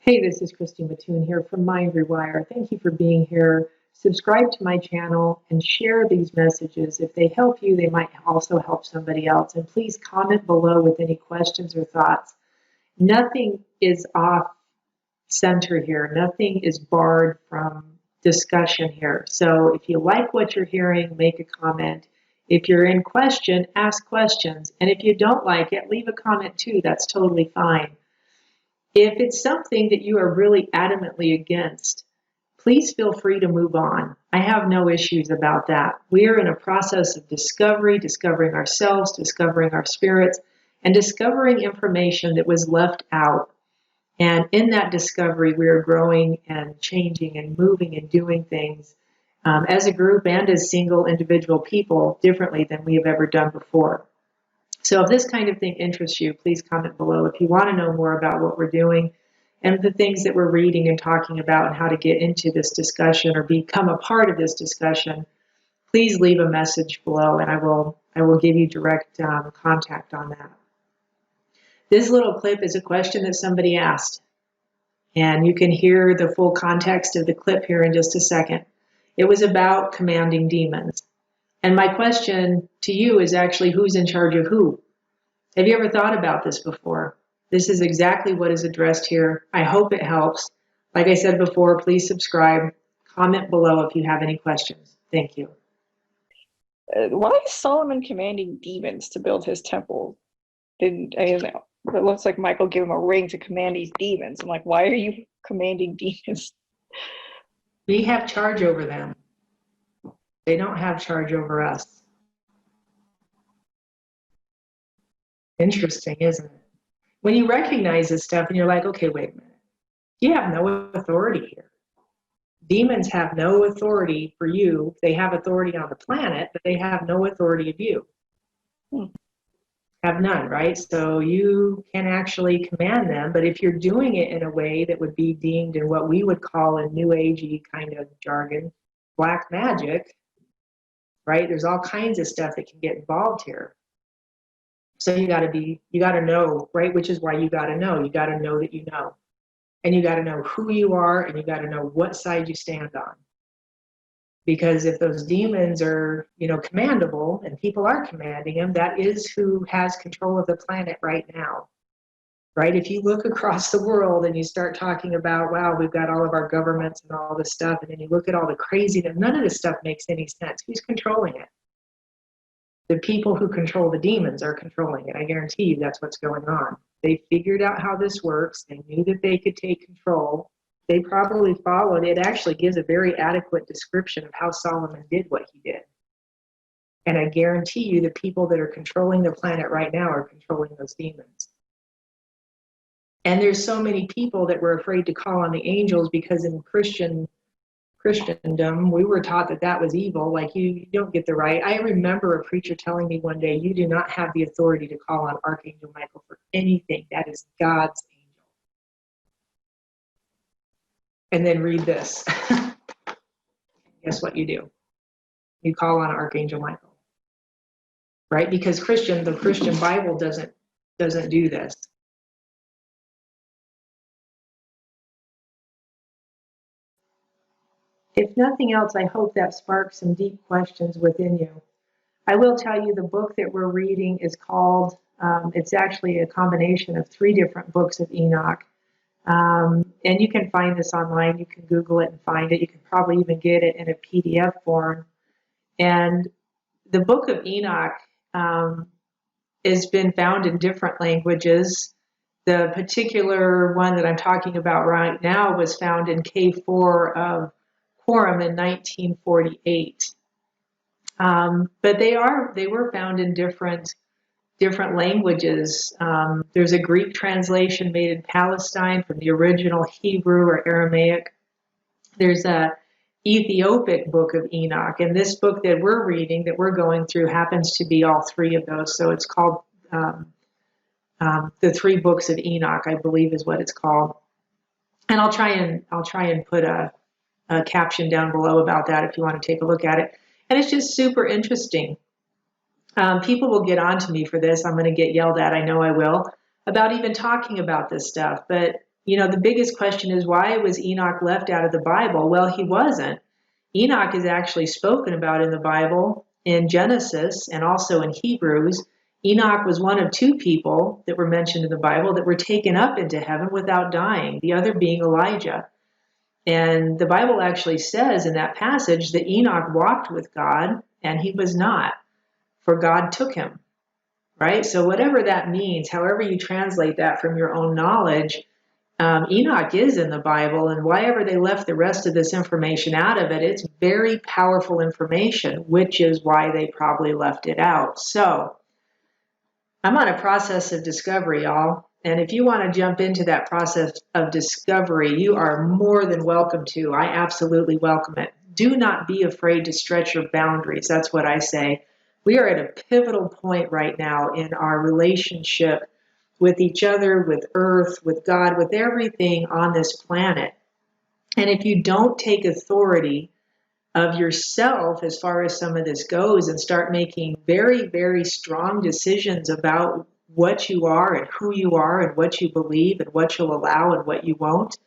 Hey, this is Christy Mattoon here from Rewire. Thank you for being here. Subscribe to my channel and share these messages. If they help you, they might also help somebody else. And please comment below with any questions or thoughts. Nothing is off center here. Nothing is barred from discussion here. So if you like what you're hearing, make a comment. If you're in question, ask questions. And if you don't like it, leave a comment too. That's totally fine. If it's something that you are really adamantly against, please feel free to move on. I have no issues about that. We are in a process of discovery, discovering ourselves, discovering our spirits, and discovering information that was left out. And in that discovery, we are growing and changing and moving and doing things as a group and as single individual people differently than we have ever done before. So if this kind of thing interests you, please comment below. If you want to know more about what we're doing and the things that we're reading and talking about and how to get into this discussion or become a part of this discussion, please leave a message below and I will give you direct contact on that. This little clip is a question that somebody asked, and you can hear the full context of the clip here in just a second. It was about commanding demons. And my question to you is actually, who's in charge of who? Have you ever thought about this before? This is exactly what is addressed here. I hope it helps. Like I said before, please subscribe. Comment below if you have any questions. Thank you. Why is Solomon commanding demons to build his temple? It looks like Michael gave him a ring to command these demons. I'm like, why are you commanding demons? We have charge over them. They don't have charge over us. Interesting, isn't it? When you recognize this stuff and you're like, okay, wait a minute. You have no authority here. Demons have no authority for you. They have authority on the planet, but they have no authority of you. Have none, right? So you can actually command them, but if you're doing it in a way that would be deemed in what we would call a new agey kind of jargon, black magic, right? There's all kinds of stuff that can get involved here. So you got to know, right? Which is why you got to know. You got to know that you know. And you got to know who you are, and you got to know what side you stand on. Because if those demons are, commandable, and people are commanding them, that is who has control of the planet right now. Right? If you look across the world and you start talking about, wow, we've got all of our governments and all this stuff, and then you look at all the craziness, none of this stuff makes any sense. Who's controlling it? The people who control the demons are controlling it. I guarantee you that's what's going on. They figured out how this works. They knew that they could take control. They probably followed. It actually gives a very adequate description of how Solomon did what he did. And I guarantee you the people that are controlling the planet right now are controlling those demons. And there's so many people that were afraid to call on the angels because in Christendom, we were taught that that was evil. Like you don't get the right. I remember a preacher telling me one day, you do not have the authority to call on Archangel Michael for anything. That is God's angel. And then read this. Guess what you do? You call on Archangel Michael. Right? Because the Christian Bible doesn't do this. If nothing else, I hope that sparks some deep questions within you. I will tell you the book that we're reading is called, it's actually a combination of 3 different books of Enoch. And you can find this online. You can Google it and find it. You can probably even get it in a PDF form. And the book of Enoch has been found in different languages. The particular one that I'm talking about right now was found in K4 of Quorum in 1948. But they were found in different languages. There's a Greek translation made in Palestine from the original Hebrew or Aramaic. There's a Ethiopic book of Enoch, and this book that we're reading, that we're going through, happens to be all 3 of those. So it's called the 3 books of Enoch, I believe, is what it's called. And I'll try and put a caption down below about that if you want to take a look at it. And it's just super interesting. People will get on to me for this. I'm going to get yelled at, I know I will, about even talking about this stuff. But, the biggest question is, why was Enoch left out of the Bible? Well, he wasn't. Enoch is actually spoken about in the Bible in Genesis and also in Hebrews. Enoch was one of two people that were mentioned in the Bible that were taken up into heaven without dying, the other being Elijah. And the Bible actually says in that passage that Enoch walked with God and he was not, for God took him, right? So whatever that means, however you translate that from your own knowledge, Enoch is in the Bible, and why ever they left the rest of this information out of it, it's very powerful information, which is why they probably left it out. So I'm on a process of discovery, y'all. And if you want to jump into that process of discovery, you are more than welcome to. I absolutely welcome it. Do not be afraid to stretch your boundaries. That's what I say. We are at a pivotal point right now in our relationship with each other, with Earth, with God, with everything on this planet. And if you don't take authority of yourself as far as some of this goes and start making very, very strong decisions about what you are and who you are and what you believe and what you'll allow and what you won't,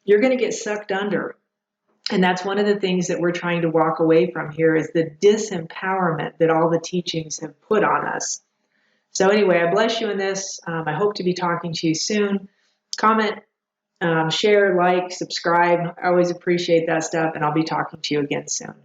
you're going to get sucked under. And that's one of the things that we're trying to walk away from here, is the disempowerment that all the teachings have put on us. So anyway, I bless you in this. I hope to be talking to you soon. Comment, share, like, subscribe. I always appreciate that stuff, and I'll be talking to you again soon.